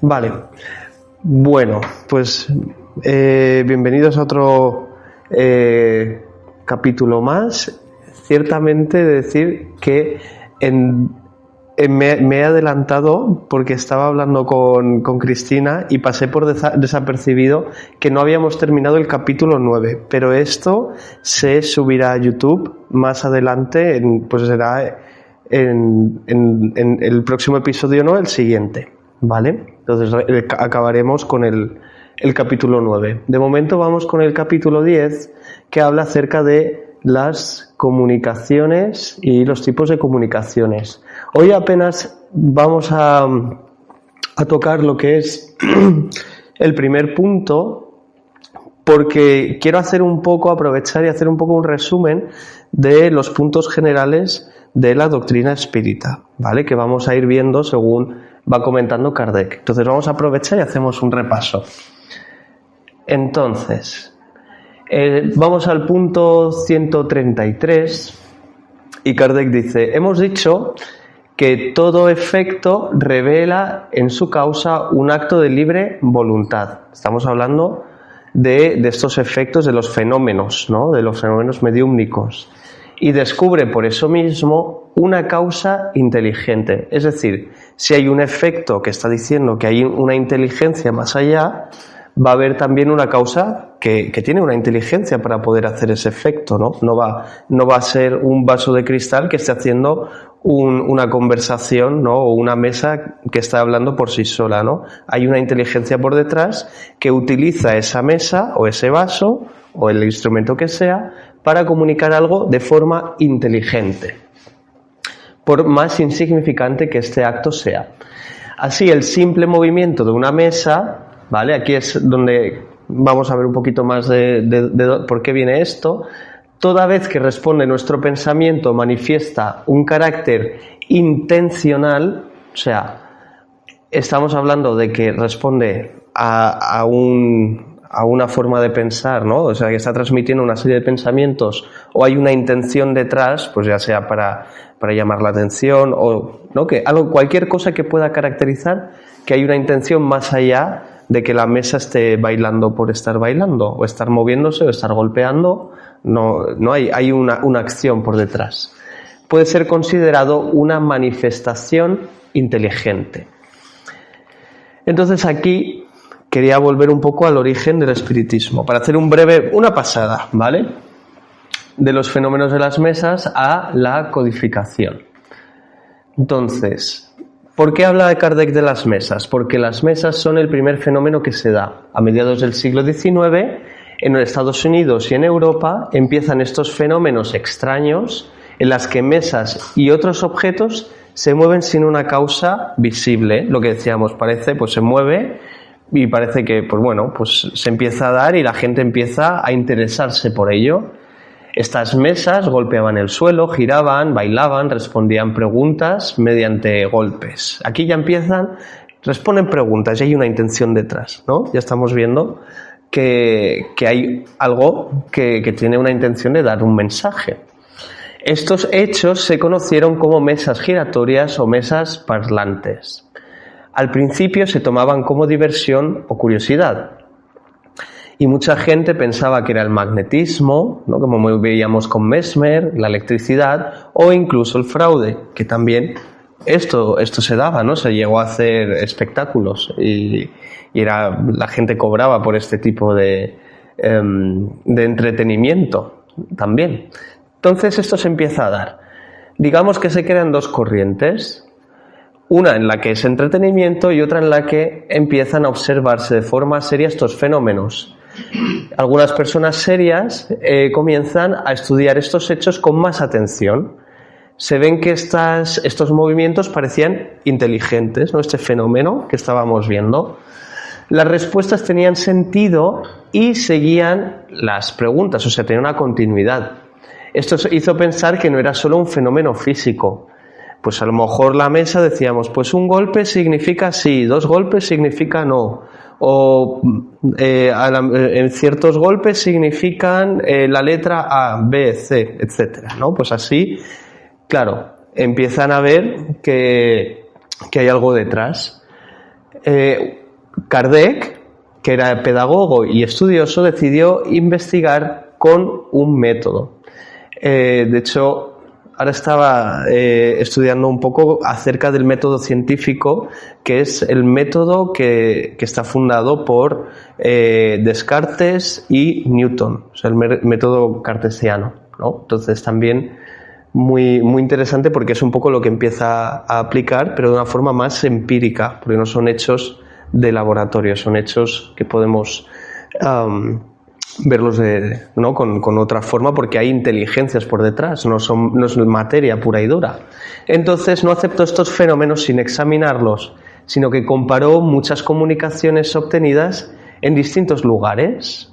Vale. Bueno, pues bienvenidos a otro capítulo más. Ciertamente decir que me he adelantado porque estaba hablando con Cristina y pasé por desapercibido que no habíamos terminado el capítulo 9, pero esto se subirá a YouTube más adelante, pues será en el próximo episodio, no el siguiente, ¿vale? Entonces acabaremos con el capítulo 9. De momento vamos con el capítulo 10, que habla acerca de las comunicaciones y los tipos de comunicaciones. Hoy apenas vamos a tocar lo que es el primer punto, porque quiero aprovechar y hacer un poco un resumen de los puntos generales de la doctrina espírita, ¿vale? Que vamos a ir viendo según va comentando Kardec. Entonces vamos a aprovechar y hacemos un repaso. Entonces, vamos al punto 133 y Kardec dice: hemos dicho que todo efecto revela en su causa un acto de libre voluntad. Estamos hablando de estos efectos, de los fenómenos, ¿no? De los fenómenos mediúmnicos. Y descubre por eso mismo una causa inteligente. Es decir, si hay un efecto que está diciendo que hay una inteligencia más allá, va a haber también una causa que tiene una inteligencia para poder hacer ese efecto, ¿no? No va a ser un vaso de cristal que esté haciendo una conversación, ¿no? O una mesa que está hablando por sí sola, ¿no? Hay una inteligencia por detrás que utiliza esa mesa o ese vaso o el instrumento que sea para comunicar algo de forma inteligente, por más insignificante que este acto sea. Así, el simple movimiento de una mesa, ¿vale? Aquí es donde vamos a ver un poquito más de por qué viene esto. Toda vez que responde nuestro pensamiento manifiesta un carácter intencional, o sea, estamos hablando de que responde a una forma de pensar, ¿no? O sea, que está transmitiendo una serie de pensamientos o hay una intención detrás, pues ya sea para llamar la atención o, ¿no? Que cualquier cosa que pueda caracterizar que hay una intención más allá de que la mesa esté bailando por estar bailando o estar moviéndose o estar golpeando. No hay una acción por detrás. Puede ser considerado una manifestación inteligente. Entonces aquí quería volver un poco al origen del espiritismo, para hacer una pasada, ¿vale? De los fenómenos de las mesas a la codificación. Entonces, ¿por qué habla Kardec de las mesas? Porque las mesas son el primer fenómeno que se da. A mediados del siglo XIX, en Estados Unidos y en Europa, empiezan estos fenómenos extraños en las que mesas y otros objetos se mueven sin una causa visible. Lo que decíamos, se mueve y parece que, pues se empieza a dar y la gente empieza a interesarse por ello. Estas mesas golpeaban el suelo, giraban, bailaban, respondían preguntas mediante golpes. Aquí ya responden preguntas y hay una intención detrás, ¿no? Ya estamos viendo que hay algo que tiene una intención de dar un mensaje. Estos hechos se conocieron como mesas giratorias o mesas parlantes. Al principio se tomaban como diversión o curiosidad. Y mucha gente pensaba que era el magnetismo, ¿no? Como veíamos con Mesmer, la electricidad o incluso el fraude, que también esto se daba, ¿no? Se llegó a hacer espectáculos y la gente cobraba por este tipo de entretenimiento también. Entonces esto se empieza a dar. Digamos que se crean dos corrientes. Una en la que es entretenimiento y otra en la que empiezan a observarse de forma seria estos fenómenos. Algunas personas serias comienzan a estudiar estos hechos con más atención. Se ven que estos movimientos parecían inteligentes, ¿no? Este fenómeno que estábamos viendo. Las respuestas tenían sentido y seguían las preguntas, o sea, tenía una continuidad. Esto hizo pensar que no era solo un fenómeno físico. Pues a lo mejor la mesa decíamos, pues un golpe significa sí, 2 golpes significa no. O en ciertos golpes significan la letra A, B, C, etcétera, ¿no? Pues así, claro, empiezan a ver que hay algo detrás. Kardec, que era pedagogo y estudioso, decidió investigar con un método. De hecho, ahora estaba estudiando un poco acerca del método científico, que es el método que está fundado por Descartes y Newton, o sea, el método cartesiano, ¿no? Entonces también muy, muy interesante porque es un poco lo que empieza a aplicar, pero de una forma más empírica, porque no son hechos de laboratorio, son hechos que podemos verlos con otra forma, porque hay inteligencias por detrás, no es materia pura y dura. Entonces no aceptó estos fenómenos sin examinarlos, sino que comparó muchas comunicaciones obtenidas en distintos lugares.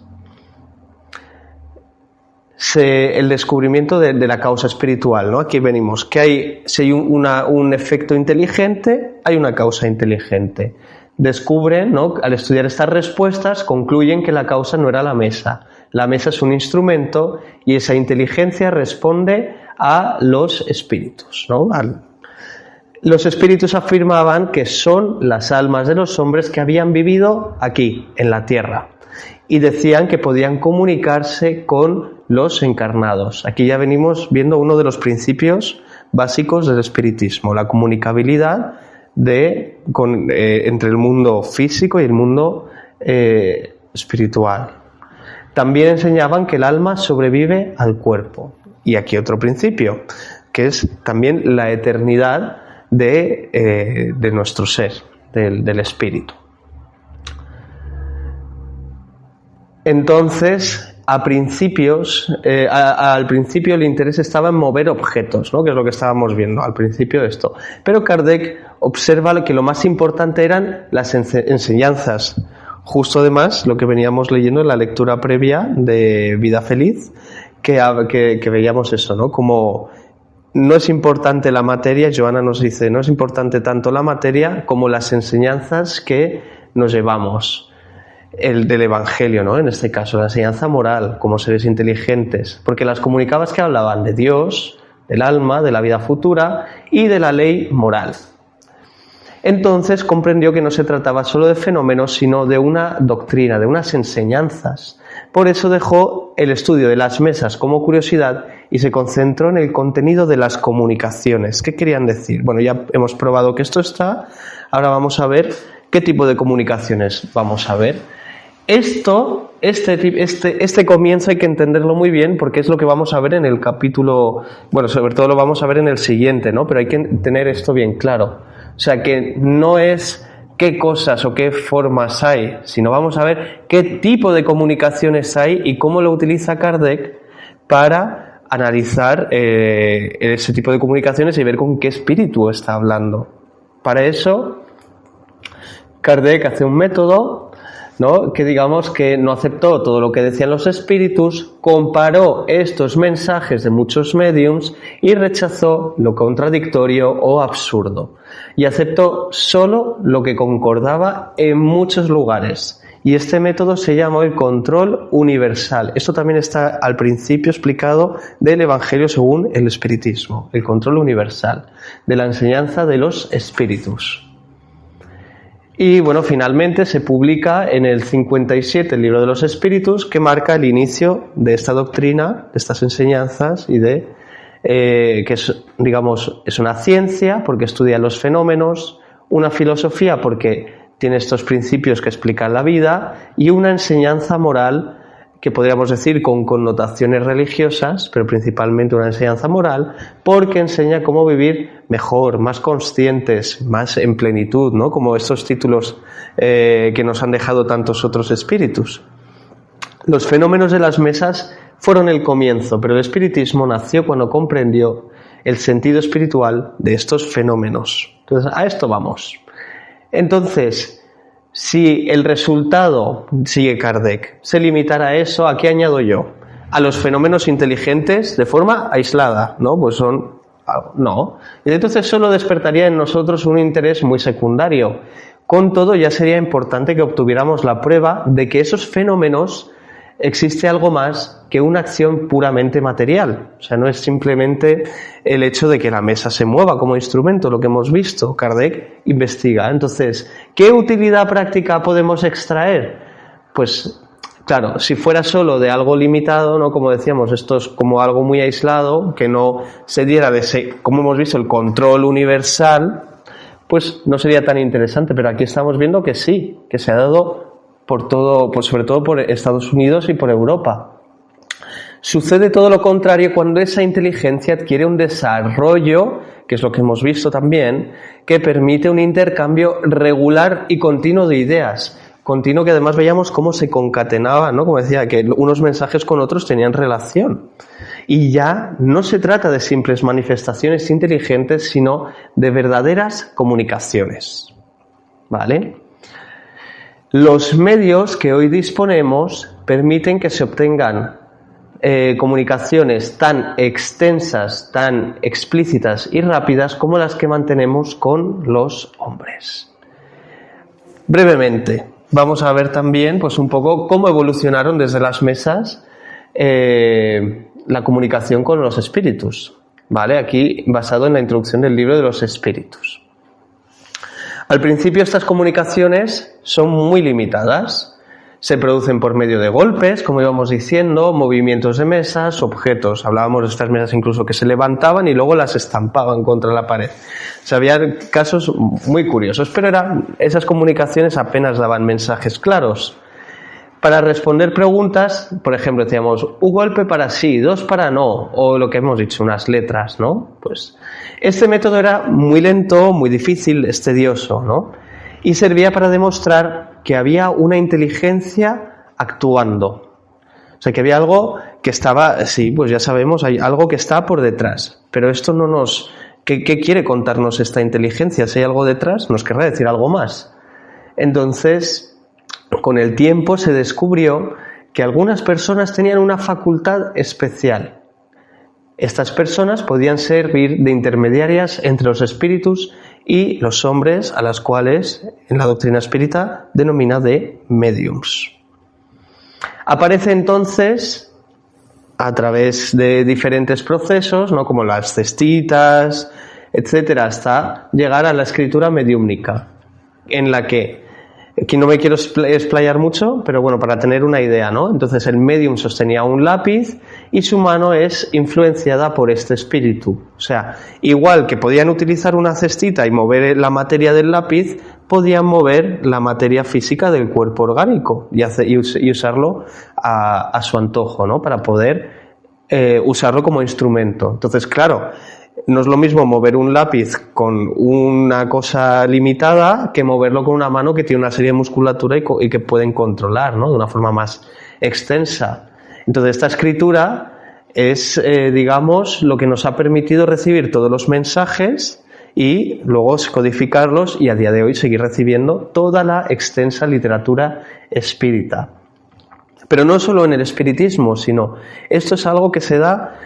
El descubrimiento de la causa espiritual, ¿no? Aquí venimos, que si hay un efecto inteligente, hay una causa inteligente. Descubren, ¿no? Al estudiar estas respuestas, concluyen que la causa no era la mesa. La mesa es un instrumento y esa inteligencia responde a los espíritus, ¿no? Los espíritus afirmaban que son las almas de los hombres que habían vivido aquí, en la tierra, y decían que podían comunicarse con los encarnados. Aquí ya venimos viendo uno de los principios básicos del espiritismo, la comunicabilidad entre el mundo físico y el mundo espiritual. También enseñaban que el alma sobrevive al cuerpo. Y aquí otro principio, que es también la eternidad de nuestro ser, del espíritu. Entonces, al principio el interés estaba en mover objetos, ¿no? Que es lo que estábamos viendo al principio de esto. Pero Kardec observa que lo más importante eran las enseñanzas. Justo además lo que veníamos leyendo en la lectura previa de Vida Feliz, que veíamos eso, ¿no? Como no es importante la materia, Joana nos dice, no es importante tanto la materia como las enseñanzas que nos llevamos. El del Evangelio, ¿no? En este caso, la enseñanza moral como seres inteligentes, porque las comunicadas que hablaban de Dios, del alma, de la vida futura y de la ley moral. Entonces comprendió que no se trataba solo de fenómenos, sino de una doctrina, de unas enseñanzas. Por eso dejó el estudio de las mesas como curiosidad y se concentró en el contenido de las comunicaciones. ¿Qué querían decir? Bueno, ya hemos probado que esto está, ahora vamos a ver qué tipo de comunicaciones vamos a ver. Este comienzo hay que entenderlo muy bien porque es lo que vamos a ver en el capítulo, bueno, sobre todo lo vamos a ver en el siguiente, ¿no? Pero hay que tener esto bien claro. O sea, que no es qué cosas o qué formas hay, sino vamos a ver qué tipo de comunicaciones hay y cómo lo utiliza Kardec para analizar ese tipo de comunicaciones y ver con qué espíritu está hablando. Para eso, Kardec hace un método, ¿no? Que digamos que no aceptó todo lo que decían los espíritus, comparó estos mensajes de muchos médiums y rechazó lo contradictorio o absurdo. Y aceptó solo lo que concordaba en muchos lugares. Y este método se llama el control universal. Esto también está al principio explicado del Evangelio según el Espiritismo. El control universal, de la enseñanza de los espíritus. Y bueno, finalmente se publica en el 57 el Libro de los Espíritus, que marca el inicio de esta doctrina, de estas enseñanzas y que es, digamos, es una ciencia porque estudia los fenómenos, una filosofía porque tiene estos principios que explican la vida y una enseñanza moral que podríamos decir con connotaciones religiosas, pero principalmente una enseñanza moral, porque enseña cómo vivir mejor, más conscientes, más en plenitud, ¿no? Como estos títulos que nos han dejado tantos otros espíritus. Los fenómenos de las mesas fueron el comienzo, pero el espiritismo nació cuando comprendió el sentido espiritual de estos fenómenos. Entonces, a esto vamos. Entonces, si el resultado, sigue Kardec, se limitara a eso, ¿a qué añado yo? A los fenómenos inteligentes de forma aislada, ¿no? Pues son... no. Y entonces solo despertaría en nosotros un interés muy secundario. Con todo, ya sería importante que obtuviéramos la prueba de que esos fenómenos existe algo más que una acción puramente material. O sea, no es simplemente el hecho de que la mesa se mueva como instrumento, lo que hemos visto. Kardec investiga. Entonces, ¿qué utilidad práctica podemos extraer? Pues, claro, si fuera solo de algo limitado, ¿no? Como decíamos, esto es como algo muy aislado, que no se diera de ese, como hemos visto, el control universal, pues no sería tan interesante. Pero aquí estamos viendo que sí, que se ha dado por todo, pues sobre todo por Estados Unidos y por Europa. Sucede todo lo contrario cuando esa inteligencia adquiere un desarrollo, que es lo que hemos visto también, que permite un intercambio regular y continuo de ideas. Continuo que además veíamos cómo se concatenaba, ¿no? Como decía, que unos mensajes con otros tenían relación. Y ya no se trata de simples manifestaciones inteligentes, sino de verdaderas comunicaciones. ¿Vale? Los medios que hoy disponemos permiten que se obtengan comunicaciones tan extensas, tan explícitas y rápidas como las que mantenemos con los hombres. Brevemente, vamos a ver también pues un poco cómo evolucionaron desde las mesas la comunicación con los espíritus, ¿vale? Aquí basado en la introducción del libro de los espíritus. Al principio estas comunicaciones son muy limitadas. Se producen por medio de golpes, como íbamos diciendo, movimientos de mesas, objetos. Hablábamos de estas mesas incluso que se levantaban y luego las estampaban contra la pared. O sea, había casos muy curiosos, pero esas comunicaciones apenas daban mensajes claros. Para responder preguntas, por ejemplo, decíamos, un golpe para sí, dos para no, o lo que hemos dicho, unas letras, ¿no? Pues este método era muy lento, muy difícil, es tedioso, ¿no? Y servía para demostrar que había una inteligencia actuando. O sea, que había algo que estaba, sí, pues ya sabemos, hay algo que está por detrás. Pero esto no nos... ¿Qué quiere contarnos esta inteligencia? Si hay algo detrás, nos querrá decir algo más. Entonces, con el tiempo se descubrió que algunas personas tenían una facultad especial. Estas personas podían servir de intermediarias entre los espíritus y los hombres, a las cuales en la doctrina espírita denomina de médiums. Aparece entonces a través de diferentes procesos, ¿no? Como las cestitas, etcétera, hasta llegar a la escritura mediúmnica, en la que aquí no me quiero explayar mucho, pero bueno, para tener una idea, ¿no? Entonces el médium sostenía un lápiz y su mano es influenciada por este espíritu. O sea, igual que podían utilizar una cestita y mover la materia del lápiz, podían mover la materia física del cuerpo orgánico y usarlo a su antojo, ¿no? Para poder usarlo como instrumento. Entonces, claro, no es lo mismo mover un lápiz con una cosa limitada que moverlo con una mano que tiene una serie de musculatura y que pueden controlar, ¿no? De una forma más extensa. Entonces, esta escritura es, digamos, lo que nos ha permitido recibir todos los mensajes y luego codificarlos y a día de hoy seguir recibiendo toda la extensa literatura espírita. Pero no solo en el espiritismo, sino esto es algo que se da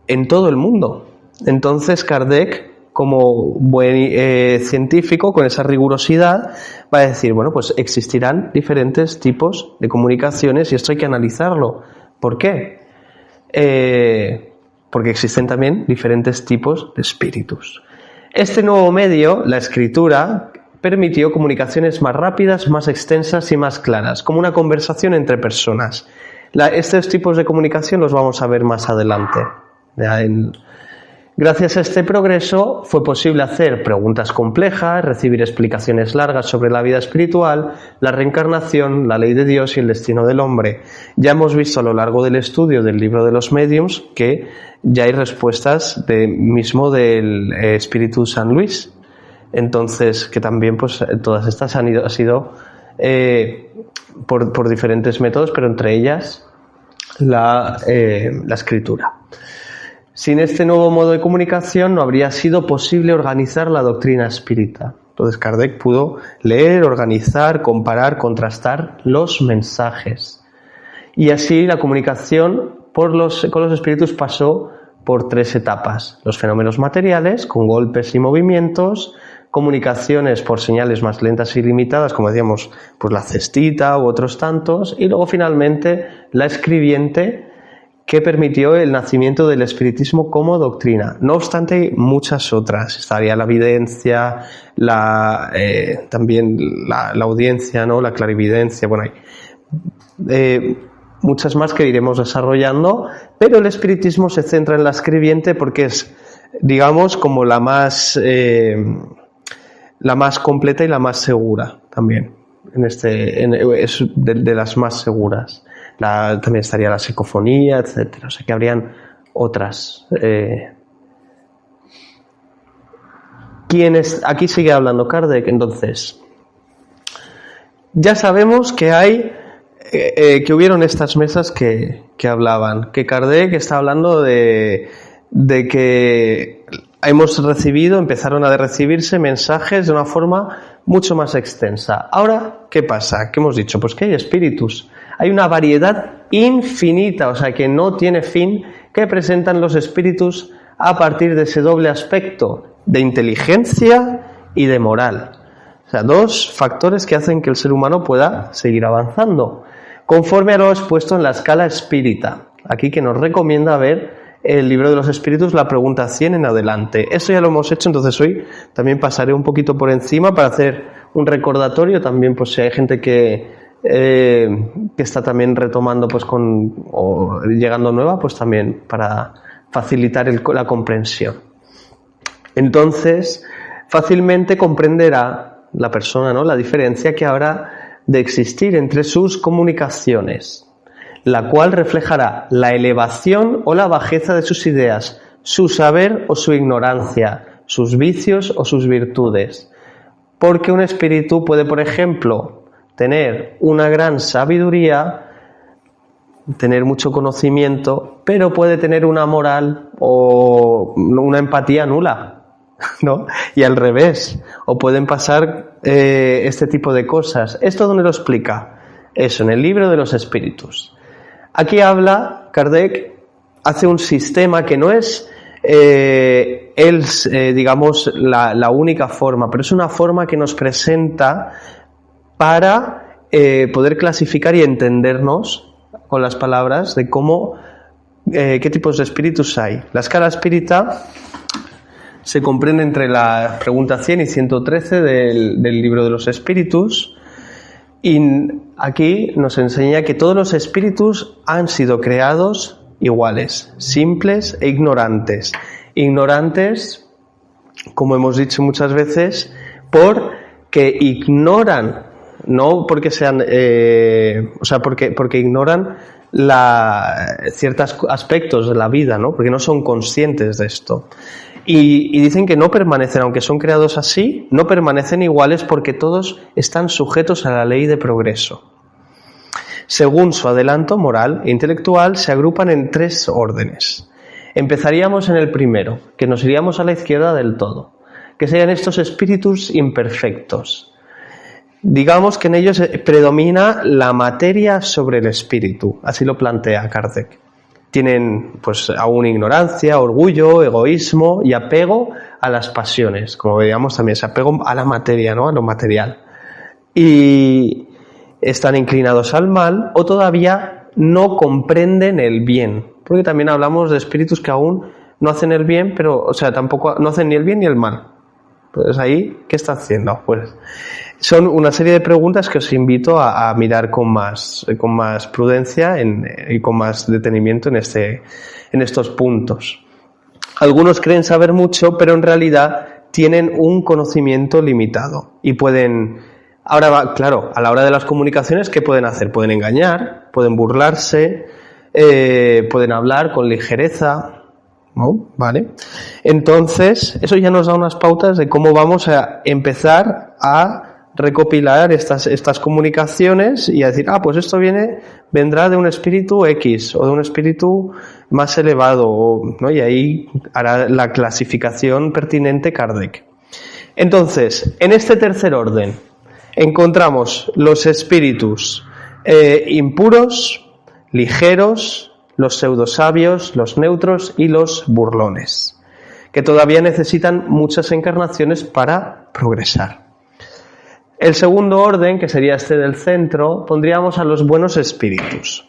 en todo el mundo. Entonces Kardec, como buen científico, con esa rigurosidad, va a decir, bueno, pues existirán diferentes tipos de comunicaciones y esto hay que analizarlo. ¿Por qué? Porque existen también diferentes tipos de espíritus. Este nuevo medio, la escritura, permitió comunicaciones más rápidas, más extensas y más claras, como una conversación entre personas. Estos tipos de comunicación los vamos a ver más adelante. Gracias a este progreso fue posible hacer preguntas complejas, recibir explicaciones largas sobre la vida espiritual, la reencarnación, la ley de Dios y el destino del hombre. Ya hemos visto a lo largo del estudio del libro de los médiums que ya hay respuestas mismo del Espíritu San Luis. Entonces, que también pues todas estas han sido por diferentes métodos, pero entre ellas la escritura. Sin este nuevo modo de comunicación no habría sido posible organizar la doctrina espírita. Entonces Kardec pudo leer, organizar, comparar, contrastar los mensajes. Y así la comunicación con los espíritus pasó por 3 etapas. Los fenómenos materiales, con golpes y movimientos, comunicaciones por señales más lentas y limitadas, como decíamos, pues la cestita u otros tantos, y luego finalmente la escribiente, que permitió el nacimiento del espiritismo como doctrina. No obstante, hay muchas otras. Estaría la evidencia, también la audiencia, ¿no? La clarividencia. Bueno, hay muchas más que iremos desarrollando, pero el espiritismo se centra en la escribiente porque es, digamos, como la más completa y la más segura también. Es de las más seguras. También estaría la psicofonía, etcétera. O sea que habrían otras. Aquí sigue hablando Kardec. Entonces, ya sabemos que que hubieron estas mesas que hablaban, que Kardec está hablando de que empezaron a recibirse mensajes de una forma mucho más extensa. Ahora, ¿qué pasa? ¿Qué hemos dicho? Pues que hay espíritus. Hay una variedad infinita, o sea que no tiene fin, que presentan los espíritus a partir de ese doble aspecto de inteligencia y de moral. O sea, dos factores que hacen que el ser humano pueda seguir avanzando, conforme a lo expuesto en la escala espírita. Aquí que nos recomienda ver el libro de los espíritus, la pregunta 100 en adelante. Esto ya lo hemos hecho, entonces hoy también pasaré un poquito por encima para hacer un recordatorio también, pues si hay gente que está también retomando pues o llegando nueva, pues también para facilitar la comprensión. Entonces, fácilmente comprenderá la persona, ¿no?, la diferencia que habrá de existir entre sus comunicaciones, la cual reflejará la elevación o la bajeza de sus ideas, su saber o su ignorancia, sus vicios o sus virtudes. Porque un espíritu puede, por ejemplo, tener una gran sabiduría, tener mucho conocimiento, pero puede tener una moral o una empatía nula, ¿no? Y al revés, o pueden pasar este tipo de cosas. ¿Esto dónde lo explica? Eso, en el libro de los espíritus. Aquí habla, Kardec hace un sistema que no es digamos, la única forma, pero es una forma que nos presenta para poder clasificar y entendernos con las palabras de qué tipos de espíritus hay. La escala espírita se comprende entre la pregunta 100 y 113 del libro de los espíritus, y aquí nos enseña que todos los espíritus han sido creados iguales, simples e ignorantes. Ignorantes, como hemos dicho muchas veces, porque ignoran, no porque sean, porque ignoran ciertos aspectos de la vida, ¿no? Porque no son conscientes de esto. Y dicen que no permanecen, aunque son creados así, no permanecen iguales porque todos están sujetos a la ley de progreso. Según su adelanto moral e intelectual, se agrupan en 3 órdenes. Empezaríamos en el primero, que nos iríamos a la izquierda del todo, que serían estos espíritus imperfectos. Digamos que en ellos predomina la materia sobre el espíritu, así lo plantea Kardec. Tienen pues aún ignorancia, orgullo, egoísmo y apego a las pasiones, como veíamos también, ese apego a la materia, ¿no?, a lo material. Y están inclinados al mal o todavía no comprenden el bien, porque también hablamos de espíritus que aún no hacen el bien, pero, o sea, tampoco no hacen ni el bien ni el mal. Pues ahí, ¿qué está haciendo? Pues son una serie de preguntas que os invito a mirar con más prudencia y con más detenimiento en estos puntos. Algunos creen saber mucho, pero en realidad tienen un conocimiento limitado y pueden. Ahora, claro, a la hora de las comunicaciones, ¿qué pueden hacer? Pueden engañar, pueden burlarse, pueden hablar con ligereza, ¿no? ¿Vale? Entonces, eso ya nos da unas pautas de cómo vamos a empezar a recopilar estas comunicaciones y a decir, pues esto vendrá de un espíritu X o de un espíritu más elevado, ¿no? Y ahí hará la clasificación pertinente Kardec. Entonces, en este tercer orden encontramos los espíritus impuros, ligeros, los pseudosabios, los neutros y los burlones, que todavía necesitan muchas encarnaciones para progresar. El segundo orden, que sería este del centro, pondríamos a los buenos espíritus.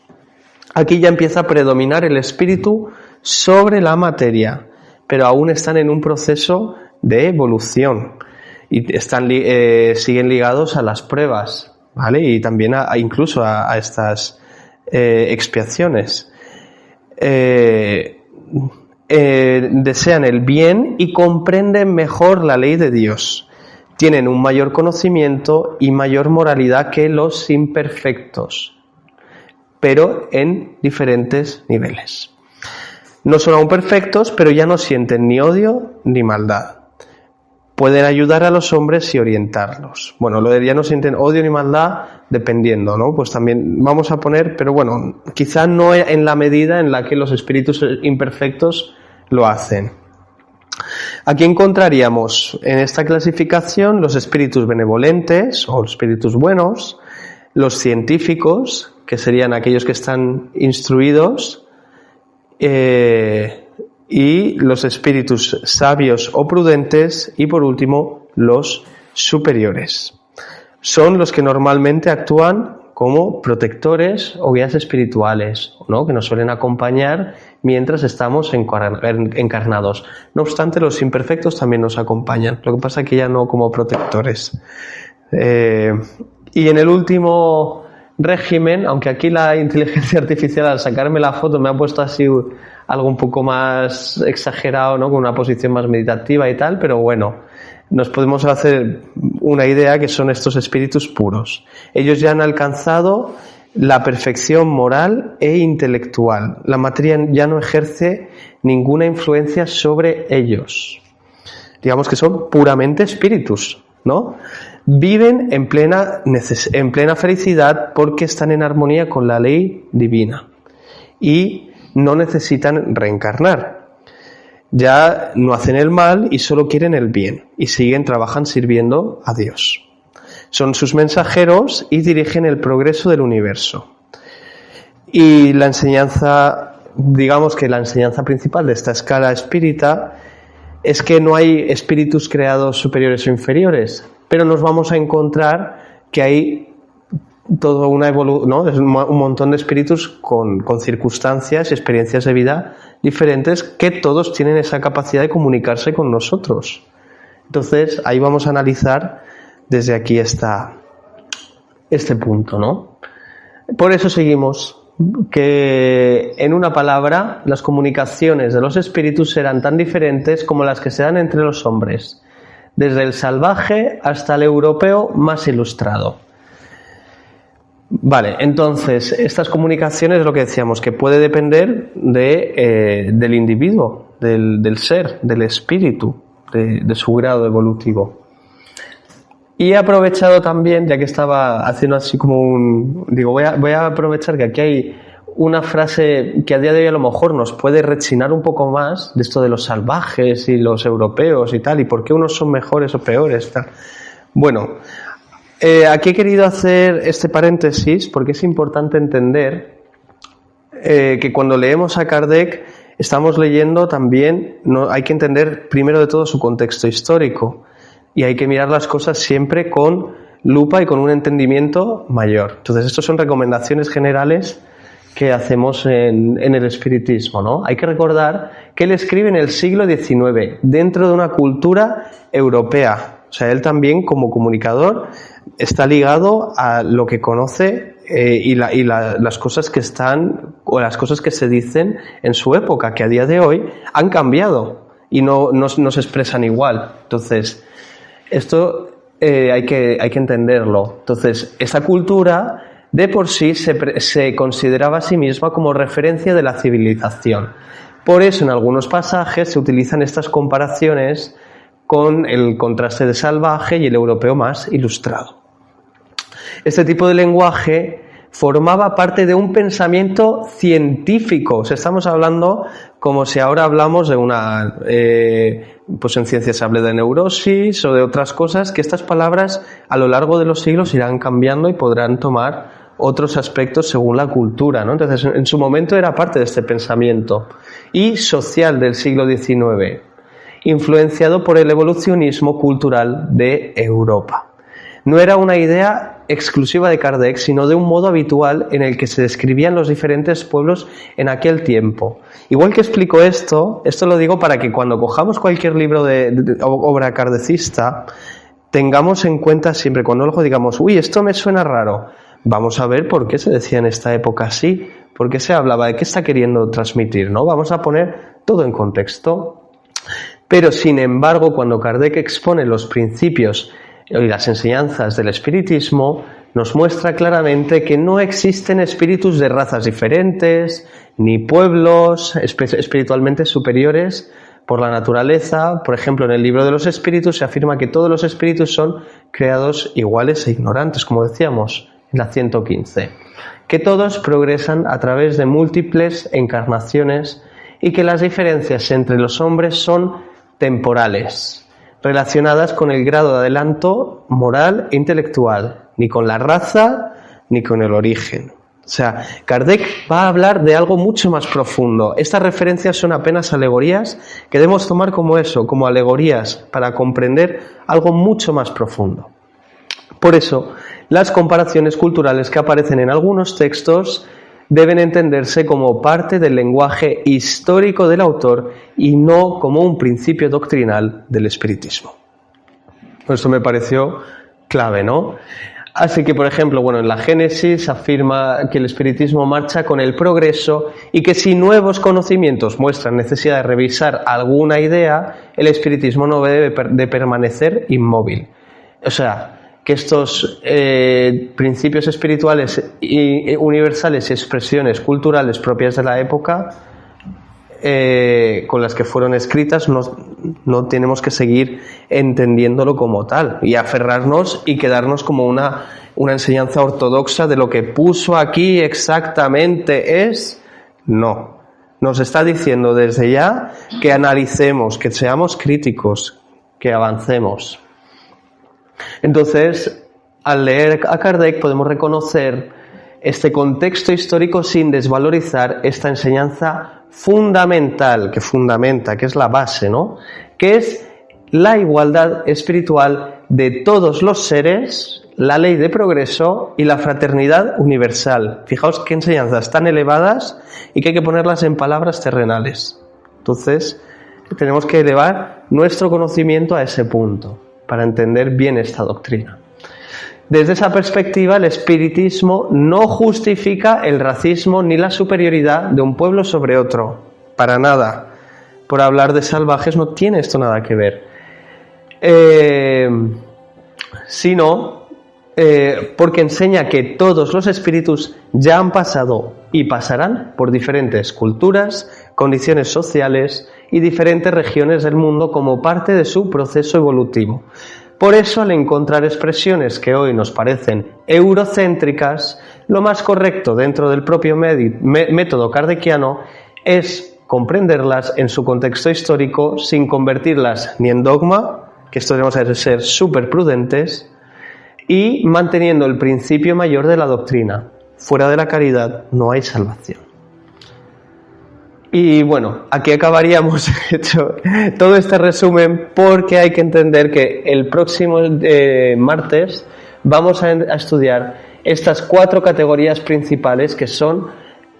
Aquí ya empieza a predominar el espíritu sobre la materia, pero aún están en un proceso de evolución y siguen ligados a las pruebas, ¿vale? Y también incluso a estas expiaciones. Desean el bien y comprenden mejor la ley de Dios. Tienen un mayor conocimiento y mayor moralidad que los imperfectos, pero en diferentes niveles. No son aún perfectos, pero ya no sienten ni odio ni maldad. Pueden ayudar a los hombres y orientarlos. Bueno, lo de ya no sienten odio ni maldad, dependiendo, ¿no? Pues también vamos a poner, pero bueno, quizá no en la medida en la que los espíritus imperfectos lo hacen. Aquí encontraríamos en esta clasificación los espíritus benevolentes o los espíritus buenos, los científicos, que serían aquellos que están instruidos, y los espíritus sabios o prudentes, y por último los superiores. Son los que normalmente actúan como protectores o guías espirituales, ¿no? Que nos suelen acompañar mientras estamos encarnados. No obstante, los imperfectos también nos acompañan, lo que pasa es que ya no como protectores. Y en el último régimen, aunque aquí la inteligencia artificial al sacarme la foto me ha puesto así algo un poco más exagerado, ¿no? Con una posición más meditativa y tal, pero bueno, nos podemos hacer una idea que son estos espíritus puros. Ellos ya han alcanzado la perfección moral e intelectual. La materia ya no ejerce ninguna influencia sobre ellos. Digamos que son puramente espíritus, ¿no? Viven en plena felicidad porque están en armonía con la ley divina y no necesitan reencarnar. Ya no hacen el mal y solo quieren el bien y trabajan sirviendo a Dios. Son sus mensajeros y dirigen el progreso del universo. Y la enseñanza, digamos que la enseñanza principal de esta escala espírita es que no hay espíritus creados superiores o inferiores, pero nos vamos a encontrar que hay todo una evolución, ¿no? Es un montón de espíritus con circunstancias y experiencias de vida diferentes que todos tienen esa capacidad de comunicarse con nosotros. Entonces, ahí vamos a analizar desde aquí este punto, ¿no? Por eso seguimos que, en una palabra, las comunicaciones de los espíritus serán tan diferentes como las que se dan entre los hombres, desde el salvaje hasta el europeo más ilustrado. Vale, entonces, estas comunicaciones es lo que decíamos, que puede depender del individuo, del ser, del espíritu, de su grado evolutivo. Y he aprovechado también, ya que estaba haciendo así como voy a aprovechar que aquí hay una frase que a día de hoy a lo mejor nos puede rechinar un poco más, de esto de los salvajes y los europeos y tal, y por qué unos son mejores o peores, tal. Bueno, aquí he querido hacer este paréntesis porque es importante entender que cuando leemos a Kardec estamos leyendo también, hay que entender primero de todo su contexto histórico y hay que mirar las cosas siempre con lupa y con un entendimiento mayor. Entonces, estas son recomendaciones generales que hacemos en el espiritismo, ¿no? Hay que recordar que él escribe en el siglo XIX, dentro de una cultura europea. O sea, él también, como comunicador, está ligado a lo que conoce las cosas que están, o las cosas que se dicen en su época, que a día de hoy han cambiado y no se expresan igual. Entonces, esto hay que entenderlo. Entonces, esa cultura de por sí se consideraba a sí misma como referencia de la civilización. Por eso, en algunos pasajes se utilizan estas comparaciones con el contraste de salvaje y el europeo más ilustrado. Este tipo de lenguaje formaba parte de un pensamiento científico. O sea, estamos hablando como si ahora hablamos de pues en ciencias se hable de neurosis o de otras cosas, que estas palabras a lo largo de los siglos irán cambiando y podrán tomar otros aspectos según la cultura, ¿no? Entonces, en su momento era parte de este pensamiento y social del siglo XIX. influenciado por el evolucionismo cultural de Europa. No era una idea exclusiva de Kardec, sino de un modo habitual en el que se describían los diferentes pueblos en aquel tiempo. Igual que explico esto lo digo para que cuando cojamos cualquier libro de obra kardecista, tengamos en cuenta siempre, cuando lo digamos, uy, esto me suena raro, vamos a ver por qué se decía en esta época así, por qué se hablaba, de qué está queriendo transmitir, ¿no? Vamos a poner todo en contexto. Pero, sin embargo, cuando Kardec expone los principios y las enseñanzas del espiritismo, nos muestra claramente que no existen espíritus de razas diferentes, ni pueblos espiritualmente superiores por la naturaleza. Por ejemplo, en el libro de los espíritus se afirma que todos los espíritus son creados iguales e ignorantes, como decíamos en la 115. Que todos progresan a través de múltiples encarnaciones y que las diferencias entre los hombres son temporales, relacionadas con el grado de adelanto moral e intelectual, ni con la raza ni con el origen. O sea, Kardec va a hablar de algo mucho más profundo. Estas referencias son apenas alegorías que debemos tomar como eso, como alegorías, para comprender algo mucho más profundo. Por eso, las comparaciones culturales que aparecen en algunos textos deben entenderse como parte del lenguaje histórico del autor y no como un principio doctrinal del espiritismo. Eso me pareció clave, ¿no? Así que, por ejemplo, en la Génesis afirma que el espiritismo marcha con el progreso y que si nuevos conocimientos muestran necesidad de revisar alguna idea, el espiritismo no debe de permanecer inmóvil. O sea, que estos principios espirituales y universales y expresiones culturales propias de la época con las que fueron escritas no tenemos que seguir entendiéndolo como tal y aferrarnos y quedarnos como una enseñanza ortodoxa de lo que puso aquí exactamente es. No, nos está diciendo desde ya que analicemos, que seamos críticos, que avancemos. Entonces, al leer a Kardec podemos reconocer este contexto histórico sin desvalorizar esta enseñanza fundamental, que fundamenta, que es la base, ¿no? Que es la igualdad espiritual de todos los seres, la ley de progreso y la fraternidad universal. Fijaos qué enseñanzas tan elevadas y que hay que ponerlas en palabras terrenales. Entonces, tenemos que elevar nuestro conocimiento a ese punto para entender bien esta doctrina. Desde esa perspectiva, el espiritismo no justifica el racismo ni la superioridad de un pueblo sobre otro, para nada. Por hablar de salvajes no tiene esto nada que ver. Sino porque enseña que todos los espíritus ya han pasado y pasarán por diferentes culturas, condiciones sociales y diferentes regiones del mundo como parte de su proceso evolutivo. Por eso, al encontrar expresiones que hoy nos parecen eurocéntricas, lo más correcto dentro del propio método kardeciano es comprenderlas en su contexto histórico sin convertirlas ni en dogma, que esto debemos ser súper prudentes, y manteniendo el principio mayor de la doctrina. Fuera de la caridad no hay salvación. Y aquí acabaríamos hecho todo este resumen porque hay que entender que el próximo martes vamos a estudiar estas 4 categorías principales que son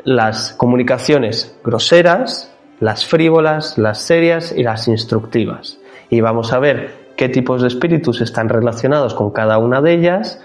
las comunicaciones groseras, las frívolas, las serias y las instructivas. Y vamos a ver qué tipos de espíritus están relacionados con cada una de ellas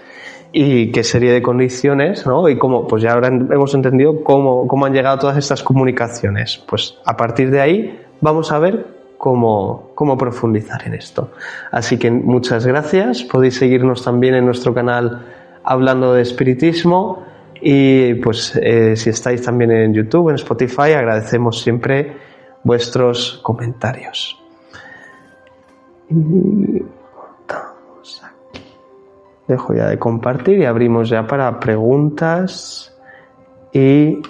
y qué serie de condiciones, ¿no? Y cómo, pues ya ahora hemos entendido cómo han llegado todas estas comunicaciones. Pues a partir de ahí vamos a ver cómo profundizar en esto. Así que muchas gracias. Podéis seguirnos también en nuestro canal Hablando de Espiritismo y pues si estáis también en YouTube, en Spotify, agradecemos siempre vuestros comentarios. Y cortamos aquí. Dejo ya de compartir y abrimos ya para preguntas y